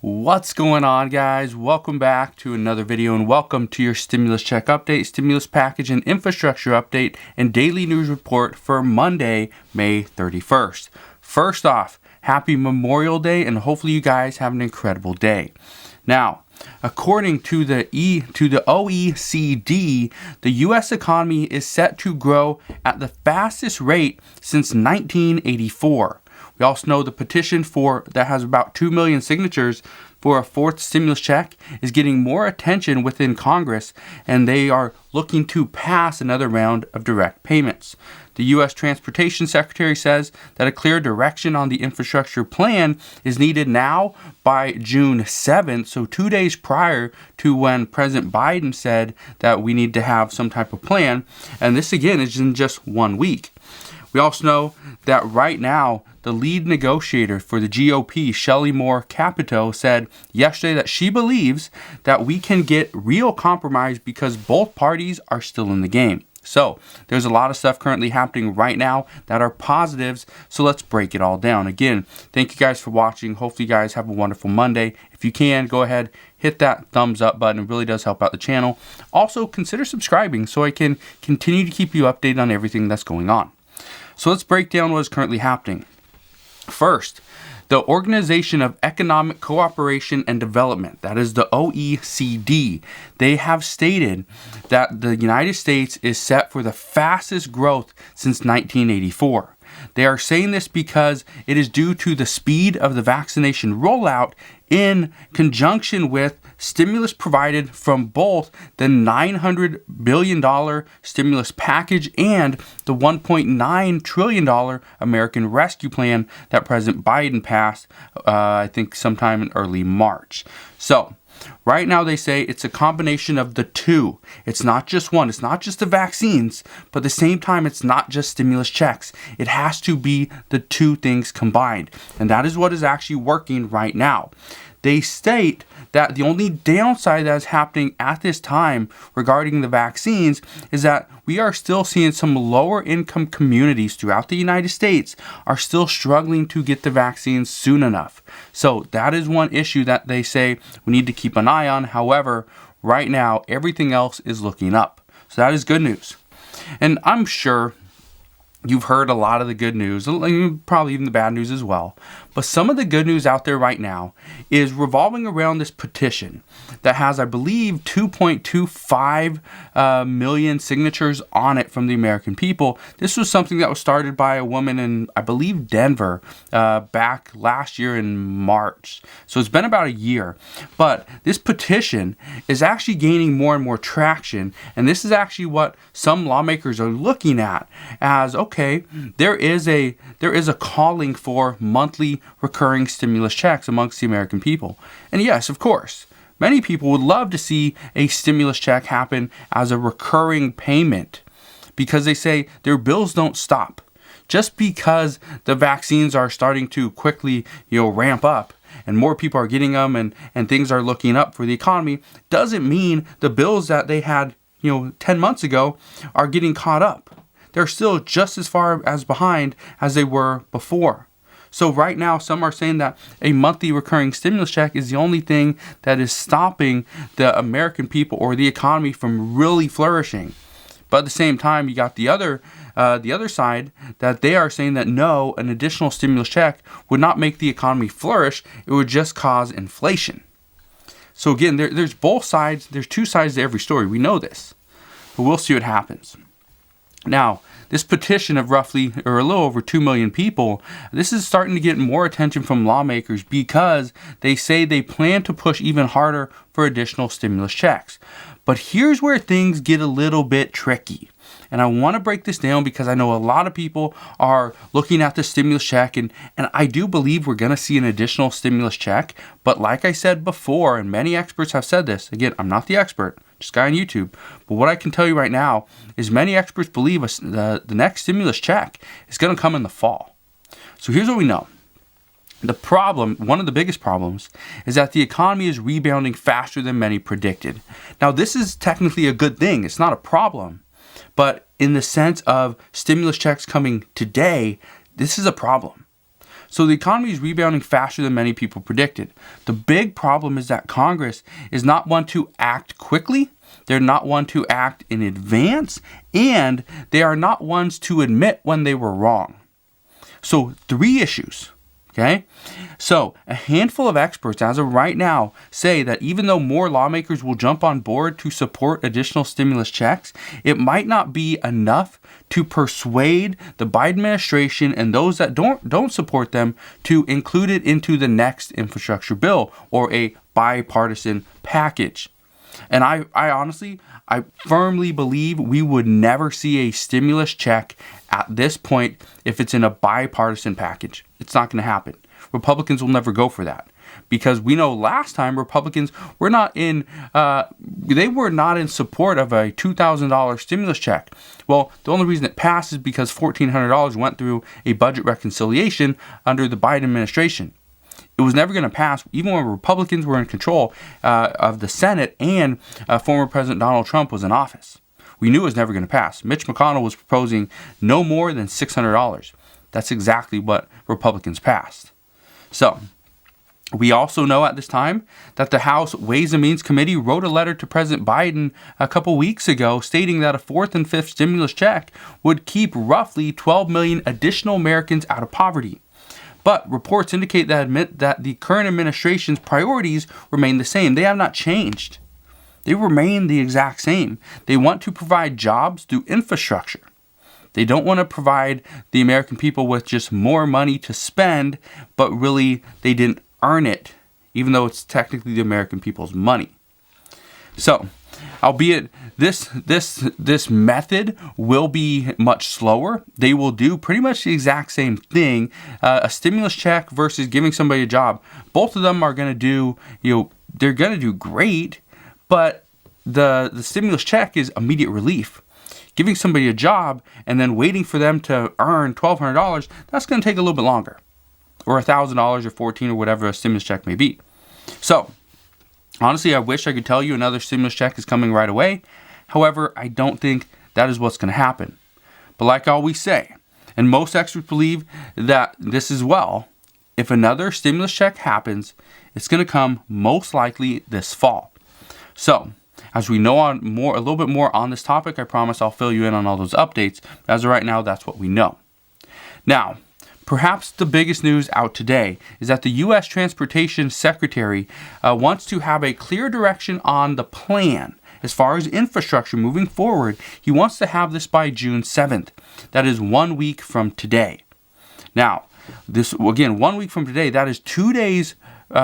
What's going on, guys? Welcome back to another video and welcome to your stimulus check update, stimulus package and infrastructure update and daily news report for Monday, May 31st. First off, happy Memorial Day and hopefully you guys have an incredible day. Now, according to the OECD, the U.S. economy is set to grow at the fastest rate since 1984. We also know the petition that has about 2 million signatures for a fourth stimulus check is getting more attention within Congress, and they are looking to pass another round of direct payments. The U.S. Transportation Secretary says that a clear direction on the infrastructure plan is needed now by June 7th, so 2 days prior to when President Biden said that we need to have some type of plan, and this again is in just 1 week. We also know that right now, the lead negotiator for the GOP, Shelley Moore Capito, said yesterday that she believes that we can get real compromise because both parties are still in the game. So there's a lot of stuff currently happening right now that are positives. So let's break it all down. Again, thank you guys for watching. Hopefully you guys have a wonderful Monday. If you can, go ahead, hit that thumbs up button. It really does help out the channel. Also, consider subscribing so I can continue to keep you updated on everything that's going on. So let's break down what is currently happening. First, the Organization of Economic Cooperation and Development, that is the OECD, they have stated that the United States is set for the fastest growth since 1984. They are saying this because it is due to the speed of the vaccination rollout in conjunction with stimulus provided from both the $900 billion stimulus package and the $1.9 trillion American Rescue Plan that President Biden passed, I think sometime in early March. So, right now they say it's a combination of the two. It's not just one. It's not just the vaccines, but at the same time, it's not just stimulus checks. It has to be the two things combined. And that is what is actually working right now. They state that the only downside that is happening at this time regarding the vaccines is that we are still seeing some lower income communities throughout the United States are still struggling to get the vaccines soon enough. So that is one issue that they say we need to keep an eye on. However, right now, everything else is looking up. So that is good news. And I'm sure you've heard a lot of the good news, probably even the bad news as well. But some of the good news out there right now is revolving around this petition that has, I believe, 2.25 million signatures on it from the American people. This was something that was started by a woman in, I believe, Denver back last year in March. So it's been about a year. But this petition is actually gaining more and more traction. And this is actually what some lawmakers are looking at as, okay, there is a calling for monthly recurring stimulus checks amongst the American people. And yes, of course, many people would love to see a stimulus check happen as a recurring payment because they say their bills don't stop. Just because the vaccines are starting to quickly, ramp up and more people are getting them and things are looking up for the economy doesn't mean the bills that they had, 10 months ago are getting caught up. They're still just as far as behind as they were before. So right now, some are saying that a monthly recurring stimulus check is the only thing that is stopping the American people or the economy from really flourishing. But at the same time, you got the other side that they are saying that no, an additional stimulus check would not make the economy flourish. It would just cause inflation. So again, there's both sides. There's two sides to every story. We know this, but we'll see what happens. Now, this petition of roughly or a little over 2 million people, this is starting to get more attention from lawmakers because they say they plan to push even harder for additional stimulus checks. But here's where things get a little bit tricky. And I want to break this down because I know a lot of people are looking at the stimulus check and I do believe we're going to see an additional stimulus check. But like I said before, and many experts have said this, again, I'm not the expert, just a guy on YouTube. But what I can tell you right now is many experts believe the next stimulus check is going to come in the fall. So here's what we know. The problem, one of the biggest problems, is that the economy is rebounding faster than many predicted. Now, this is technically a good thing. It's not a problem. But in the sense of stimulus checks coming today, this is a problem. So the economy is rebounding faster than many people predicted. The big problem is that Congress is not one to act quickly. They're not one to act in advance, and they are not ones to admit when they were wrong. So 3 issues. Okay, so a handful of experts as of right now say that even though more lawmakers will jump on board to support additional stimulus checks, it might not be enough to persuade the Biden administration and those that don't support them to include it into the next infrastructure bill or a bipartisan package. And I honestly firmly believe we would never see a stimulus check at this point if it's in a bipartisan package. It's not going to happen. Republicans will never go for that because we know last time Republicans were not in support of a $2,000 stimulus check. Well, the only reason it passed is because $1,400 went through a budget reconciliation under the Biden administration. It was never going to pass, even when Republicans were in control of the Senate and former President Donald Trump was in office. We knew it was never going to pass. Mitch McConnell was proposing no more than $600. That's exactly what Republicans passed. So, we also know at this time that the House Ways and Means Committee wrote a letter to President Biden a couple weeks ago stating that a 4th and 5th stimulus check would keep roughly 12 million additional Americans out of poverty. But reports indicate that the current administration's priorities remain the same. They have not changed. They remain the exact same. They want to provide jobs through infrastructure. They don't want to provide the American people with just more money to spend, but really they didn't earn it, even though it's technically the American people's money. So, albeit this method will be much slower, they will do pretty much the exact same thing. A stimulus check versus giving somebody a job. Both of them are going to do, they're going to do great, but the stimulus check is immediate relief. Giving somebody a job and then waiting for them to earn $1,200, that's going to take a little bit longer. Or $1,000 or $1,400 or whatever a stimulus check may be. So, honestly, I wish I could tell you another stimulus check is coming right away. However, I don't think that is what's going to happen. But like I always say, and most experts believe that this as well, if another stimulus check happens, it's going to come most likely this fall. So, as we know a little bit more on this topic, I promise I'll fill you in on all those updates. But as of right now, that's what we know. Now, perhaps the biggest news out today is that the U.S. Transportation Secretary wants to have a clear direction on the plan as far as infrastructure moving forward. He wants to have this by June 7th. That is 1 week from today. Now, this again, 1 week from today, that is 2 days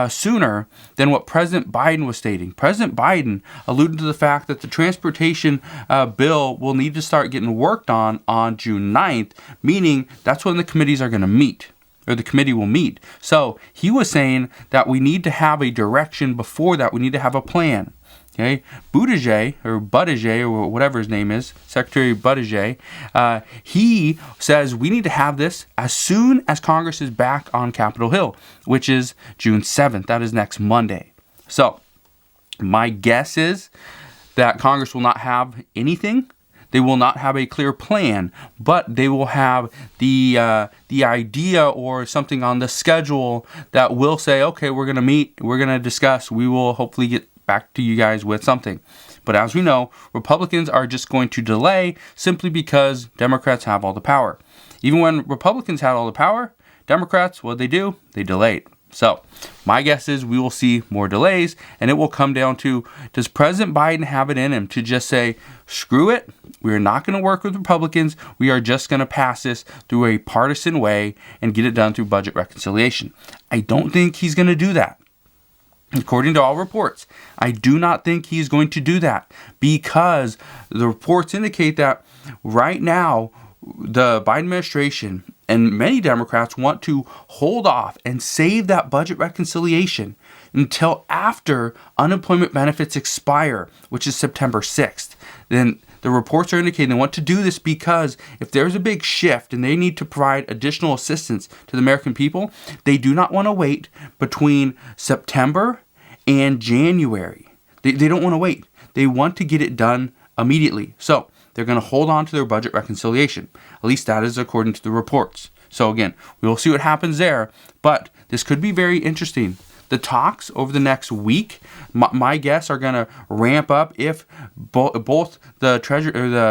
sooner than what President Biden was stating. President Biden alluded to the fact that the transportation bill will need to start getting worked on June 9th, meaning that's when the committees are going to meet, or the committee will meet. So he was saying that we need to have a direction before that. We need to have a plan. Okay, Buttigieg, or whatever his name is, Secretary Buttigieg, he says we need to have this as soon as Congress is back on Capitol Hill, which is June 7th. That is next Monday. So, my guess is that Congress will not have anything. They will not have a clear plan, but they will have the idea or something on the schedule that will say, okay, we're going to meet, we're going to discuss, we will hopefully get back to you guys with something. But as we know, Republicans are just going to delay simply because Democrats have all the power. Even when Republicans had all the power, Democrats, what they do? They delayed. So, my guess is we will see more delays, and it will come down to, does President Biden have it in him to just say, screw it, we're not going to work with Republicans, we are just going to pass this through a partisan way and get it done through budget reconciliation. I don't think he's going to do that. According to all reports, I do not think he's going to do that because the reports indicate that right now the Biden administration and many Democrats want to hold off and save that budget reconciliation until after unemployment benefits expire, which is September 6th. Then the reports are indicating they want to do this because if there's a big shift and they need to provide additional assistance to the American people, they do not want to wait between September and January. They don't want to wait. They want to get it done immediately. So they're going to hold on to their budget reconciliation. At least that is according to the reports. So again, we will see what happens there, but this could be very interesting. The talks over the next week, my guess, are going to ramp up if both the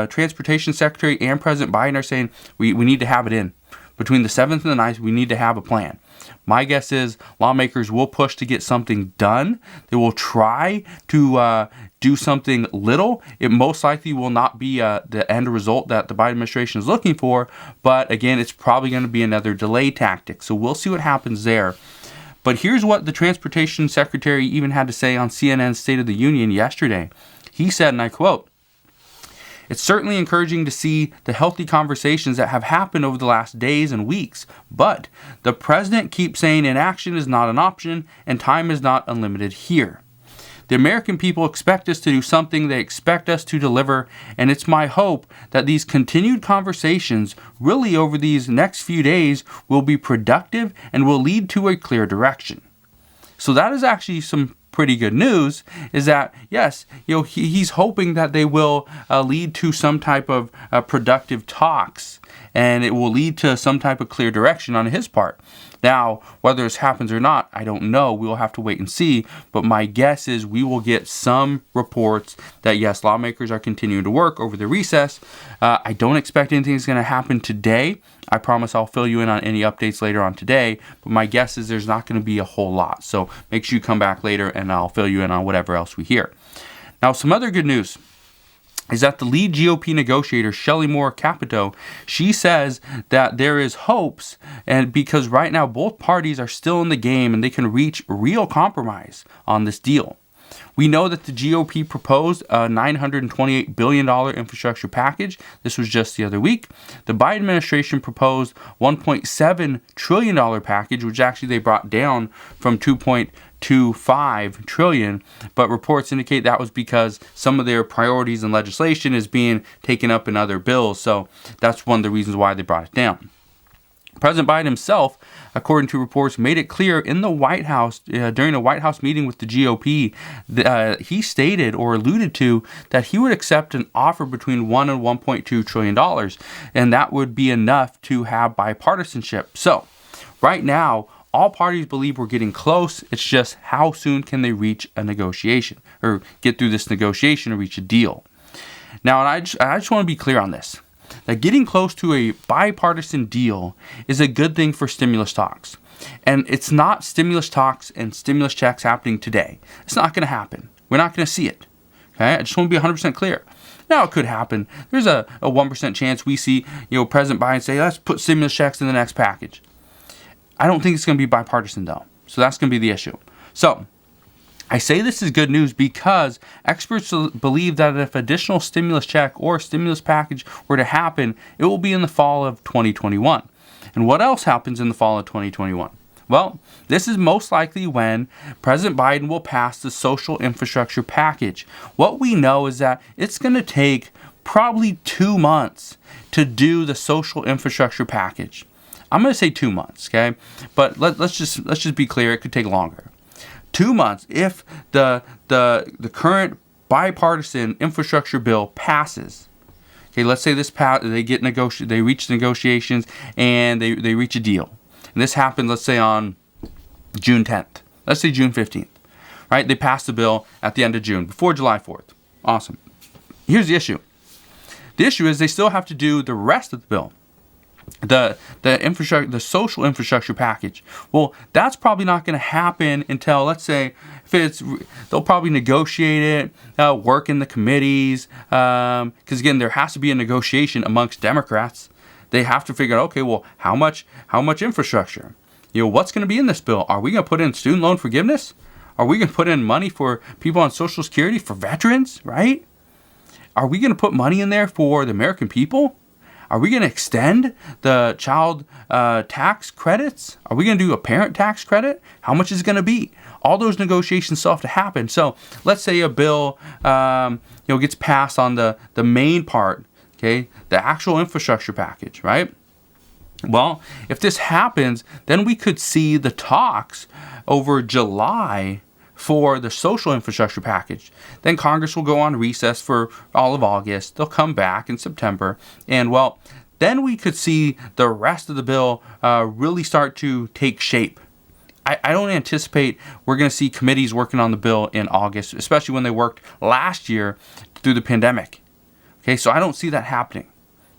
Transportation Secretary and President Biden are saying we need to have it in. Between the 7th and the 9th, we need to have a plan. My guess is lawmakers will push to get something done. They will try to do something little. It most likely will not be the end result that the Biden administration is looking for. But again, it's probably going to be another delay tactic. So we'll see what happens there. But here's what the Transportation Secretary even had to say on CNN's State of the Union yesterday. He said, and I quote, "It's certainly encouraging to see the healthy conversations that have happened over the last days and weeks, but the president keeps saying inaction is not an option and time is not unlimited here. The American people expect us to do something they expect us to deliver, and it's my hope that these continued conversations really over these next few days will be productive and will lead to a clear direction." So that is actually some pretty good news, is that yes, he's hoping that they will lead to some type of productive talks, and it will lead to some type of clear direction on his part. Now, whether this happens or not, I don't know. We'll have to wait and see. But my guess is we will get some reports that, yes, lawmakers are continuing to work over the recess. I don't expect anything is going to happen today. I promise I'll fill you in on any updates later on today. But my guess is there's not going to be a whole lot. So make sure you come back later and I'll fill you in on whatever else we hear. Now, some other good news is that the lead GOP negotiator, Shelley Moore Capito, she says that there is hopes, and because right now both parties are still in the game and they can reach real compromise on this deal. We know that the GOP proposed a $928 billion infrastructure package. This was just the other week. The Biden administration proposed $1.7 trillion package, which actually they brought down from $2.25 trillion, but reports indicate that was because some of their priorities in legislation is being taken up in other bills. So that's one of the reasons why they brought it down. President Biden himself, according to reports, made it clear in the White House during a White House meeting with the GOP. He stated or alluded to that he would accept an offer between $1 and $1.2 trillion, and that would be enough to have bipartisanship. So right now, all parties believe we're getting close. It's just how soon can they reach a negotiation or get through this negotiation or reach a deal. Now, and I just want to be clear on this. That getting close to a bipartisan deal is a good thing for stimulus talks. And it's not stimulus talks and stimulus checks happening today. It's not going to happen. We're not going to see it. Okay? I just want to be 100% clear. Now, it could happen. There's a 1% chance we see President Biden say, let's put stimulus checks in the next package. I don't think it's going to be bipartisan, though. So that's going to be the issue. So I say this is good news because experts believe that if additional stimulus check or stimulus package were to happen, it will be in the fall of 2021. And what else happens in the fall of 2021? Well, this is most likely when President Biden will pass the social infrastructure package. What we know is that it's going to take probably 2 months to do the social infrastructure package. I'm going to say 2 months, okay? But let's just be clear, it could take longer. 2 months if the current bipartisan infrastructure bill passes. Okay, let's say they reach negotiations and they reach a deal. And this happens, let's say on June 10th. Let's say June 15th. Right? They pass the bill at the end of June, before July 4th. Awesome. Here's the issue. The issue is they still have to do the rest of the bill. The infrastructure, the social infrastructure package. Well, that's probably not going to happen until, let's say, they'll probably negotiate it, work in the committees, because again, there has to be a negotiation amongst Democrats. They have to figure out, okay, well, how much infrastructure? What's going to be in this bill? Are we going to put in student loan forgiveness? Are we going to put in money for people on Social Security, for veterans, right? Are we going to put money in there for the American people? Are we going to extend the child tax credits? Are we going to do a parent tax credit? How much is it going to be? All those negotiations still have to happen. So let's say a bill gets passed on the main part, okay, the actual infrastructure package, right? Well, if this happens, then we could see the talks over July for the social infrastructure package. Then Congress will go on recess for all of August. They'll come back in September. And, well, then we could see the rest of the bill really start to take shape. I don't anticipate we're going to see committees working on the bill in August, especially when they worked last year through the pandemic. Okay, so I don't see that happening,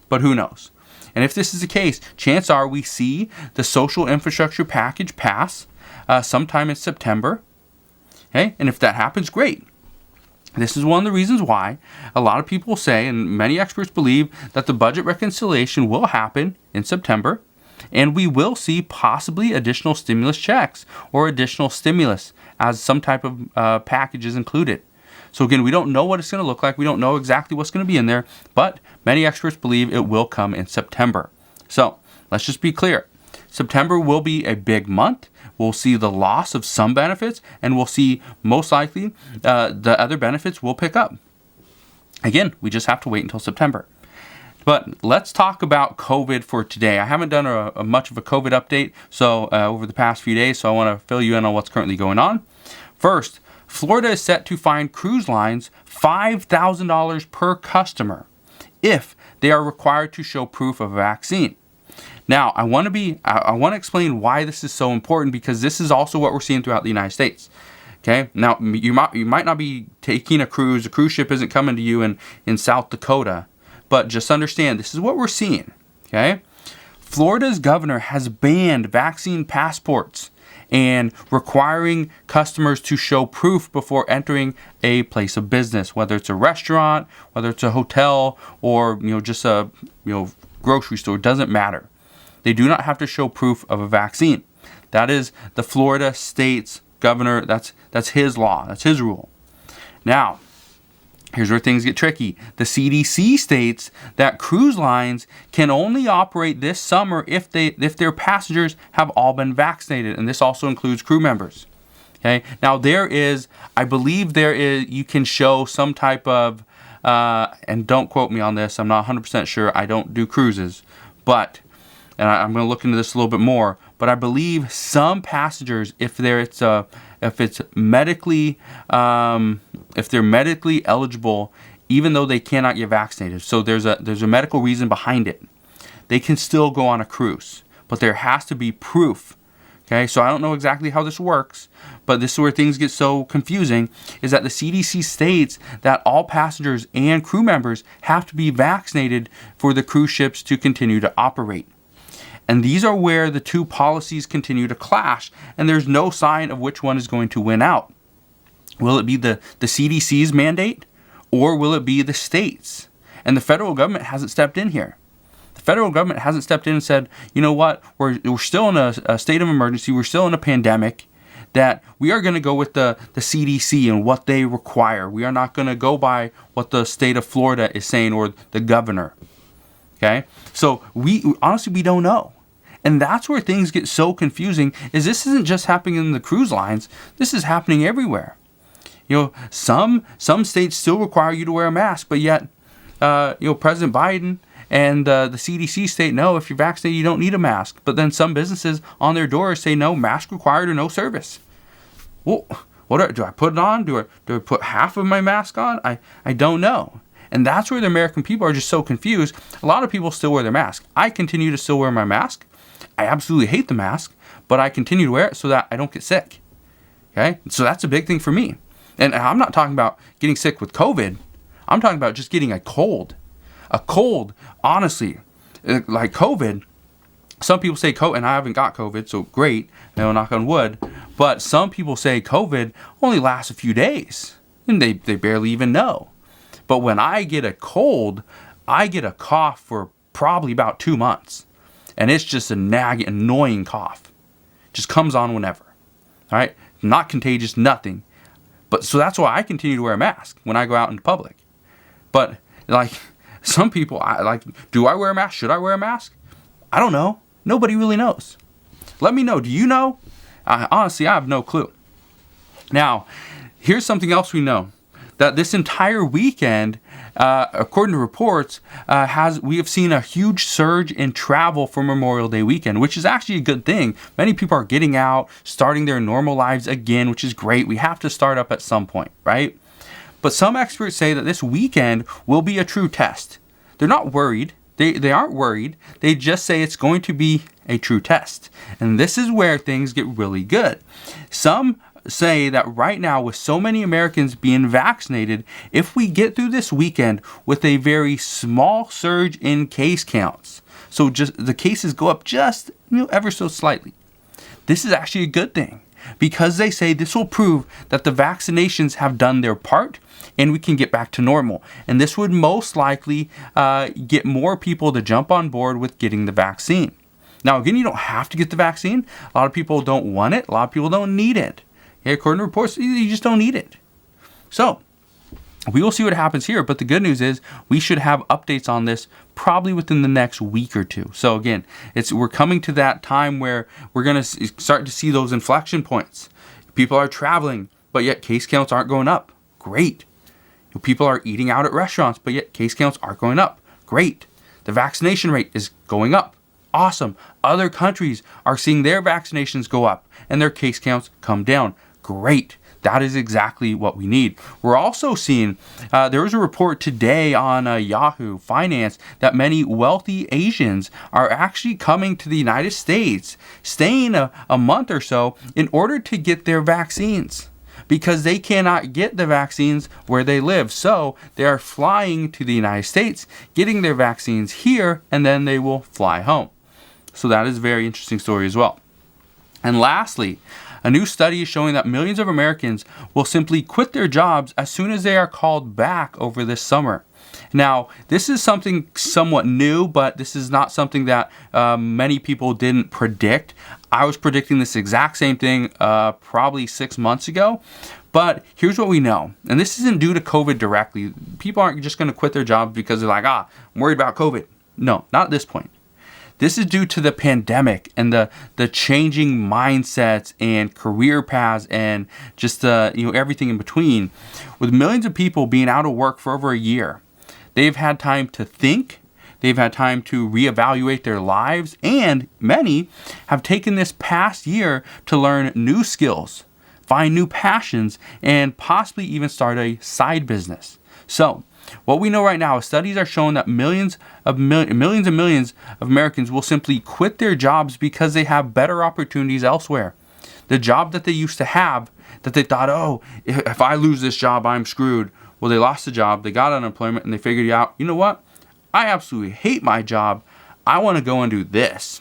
but who knows? And if this is the case, chances are we see the social infrastructure package pass sometime in September. Okay, and if that happens, great. This is one of the reasons why a lot of people say, and many experts believe, that the budget reconciliation will happen in September, and we will see possibly additional stimulus checks or additional stimulus as some type of package is included. So again, we don't know what it's going to look like. We don't know exactly what's going to be in there, but many experts believe it will come in September. So let's just be clear. September will be a big month. We'll see the loss of some benefits, and we'll see most likely the other benefits will pick up. Again, we just have to wait until September. But let's talk about COVID for today. I haven't done a much of a COVID update over the past few days, so I want to fill you in on what's currently going on. First, Florida is set to fine cruise lines $5,000 per customer if they are required to show proof of a vaccine. Now, I want to explain why this is so important, because this is also what we're seeing throughout the United States. Okay. Now, you might not be taking a cruise. A cruise ship isn't coming to you in South Dakota, but just understand this is what we're seeing. Okay. Florida's governor has banned vaccine passports and requiring customers to show proof before entering a place of business, whether it's a restaurant, whether it's a hotel, or just a grocery store. It doesn't matter. They do not have to show proof of a vaccine. That is the Florida state's governor. That's his law. That's his rule. Now, here's where things get tricky. The CDC states that cruise lines can only operate this summer if their passengers have all been vaccinated, and this also includes crew members. Okay. Now I believe you can show some type of, and don't quote me on this, I'm not 100% sure. I don't do cruises, but I'm going to look into this a little bit more. But I believe some passengers, if they're medically eligible, even though they cannot get vaccinated, so there's a medical reason behind it, they can still go on a cruise, but there has to be proof. Okay, so I don't know exactly how this works, but this is where things get so confusing, is that the CDC states that all passengers and crew members have to be vaccinated for the cruise ships to continue to operate. And these are where the two policies continue to clash, and there's no sign of which one is going to win out. Will it be the CDC's mandate, or will it be the states? And the federal government hasn't stepped in here. The federal government hasn't stepped in and said, you know what, we're still in a state of emergency, we're still in a pandemic, that we are going to go with the CDC and what they require. We are not going to go by what the state of Florida is saying or the governor. Okay? So we don't know. And that's where things get so confusing, is this isn't just happening in the cruise lines. This is happening everywhere. Some states still require you to wear a mask, but yet, President Biden and the CDC state, no, if you're vaccinated, you don't need a mask. But then some businesses on their doors say, no, mask required or no service. Well, do I put it on? Do I put half of my mask on? I don't know. And that's where the American people are just so confused. A lot of people still wear their mask. I continue to still wear my mask. I absolutely hate the mask, but I continue to wear it so that I don't get sick. Okay? So that's a big thing for me. And I'm not talking about getting sick with COVID. I'm talking about just getting a cold. A cold, honestly, like COVID. Some people say COVID, and I haven't got COVID, so great, knock on wood. But some people say COVID only lasts a few days, and they barely even know. But when I get a cold, I get a cough for probably about 2 months. And it's just a nagging, annoying cough. Just comes on whenever. All right? Not contagious, nothing. But so that's why I continue to wear a mask when I go out into public. But some people, do I wear a mask? Should I wear a mask? I don't know. Nobody really knows. Let me know. Do you know? Honestly, I have no clue. Now, here's something else we know. That this entire weekend, according to reports, we have seen a huge surge in travel for Memorial Day weekend, which is actually a good thing. Many people are getting out, starting their normal lives again, which is great. We have to start up at some point, right? But some experts say that this weekend will be a true test. They're not worried. They aren't worried. They just say it's going to be a true test. And this is where things get really good. Some say that right now, with so many Americans being vaccinated, if we get through this weekend with a very small surge in case counts, so just the cases go up just ever so slightly, this is actually a good thing, because they say this will prove that the vaccinations have done their part and we can get back to normal. And this would most likely get more people to jump on board with getting the vaccine. Now, again, you don't have to get the vaccine. A lot of people don't want it. A lot of people don't need it. According to reports, you just don't need it. So we will see what happens here. But the good news is we should have updates on this probably within the next week or two. So again, we're coming to that time where we're going to start to see those inflection points. People are traveling, but yet case counts aren't going up. Great. People are eating out at restaurants, but yet case counts aren't going up. Great. The vaccination rate is going up. Awesome. Other countries are seeing their vaccinations go up and their case counts come down. Great. That is exactly what we need. We're also seeing, there was a report today on Yahoo Finance that many wealthy Asians are actually coming to the United States, staying a month or so in order to get their vaccines, because they cannot get the vaccines where they live. So they are flying to the United States, getting their vaccines here, and then they will fly home. So that is a very interesting story as well. And lastly, a new study is showing that millions of Americans will simply quit their jobs as soon as they are called back over this summer. Now, this is something somewhat new, but this is not something that many people didn't predict. I was predicting this exact same thing probably 6 months ago. But here's what we know, and this isn't due to COVID directly. People aren't just going to quit their jobs because they're like, I'm worried about COVID. No, not at this point. This is due to the pandemic and the changing mindsets and career paths and just everything in between. With millions of people being out of work for over a year, they've had time to think, they've had time to reevaluate their lives, and many have taken this past year to learn new skills, find new passions, and possibly even start a side business. So, what we know right now is studies are showing that millions and millions of Americans will simply quit their jobs because they have better opportunities elsewhere. The job that they used to have, that they thought, if I lose this job, I'm screwed. Well, they lost the job, they got unemployment, and they figured out, you know what? I absolutely hate my job. I want to go and do this.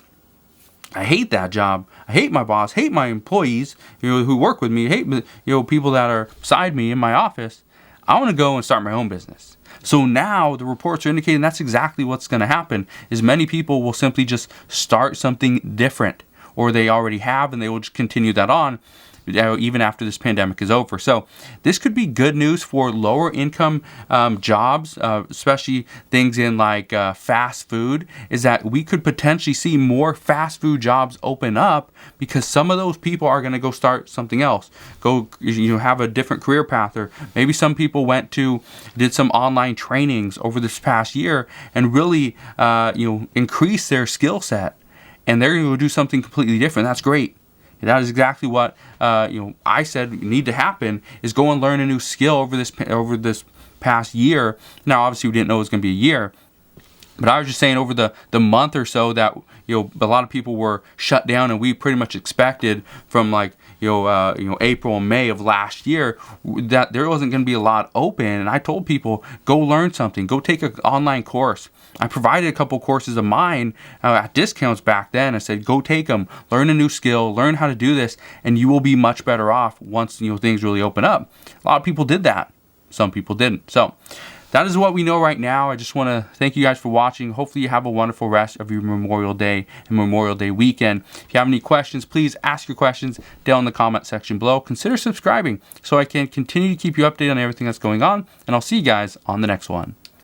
I hate that job. I hate my boss, hate my employees who work with me, hate people that are beside me in my office. I want to go and start my own business. So now the reports are indicating that's exactly what's going to happen, is many people will simply just start something different, or they already have and they will just continue that on even after this pandemic is over. So this could be good news for lower income jobs, especially things in like fast food, is that we could potentially see more fast food jobs open up because some of those people are going to go start something else, go have a different career path, or maybe some people did some online trainings over this past year and really increase their skill set, and they're going to do something completely different. That's great. And that is exactly what I said need to happen, is go and learn a new skill over this past year. Now, obviously, we didn't know it was going to be a year, but I was just saying over the month or so that a lot of people were shut down, and we pretty much expected from April and May of last year that there wasn't going to be a lot open. And I told people, go learn something, go take an online course. I provided a couple courses of mine at discounts back then. I said, go take them, learn a new skill, learn how to do this, and you will be much better off once things really open up. A lot of people did that. Some people didn't. So that is what we know right now. I just want to thank you guys for watching. Hopefully you have a wonderful rest of your Memorial Day and Memorial Day weekend. If you have any questions, please ask your questions down in the comment section below. Consider subscribing so I can continue to keep you updated on everything that's going on, and I'll see you guys on the next one.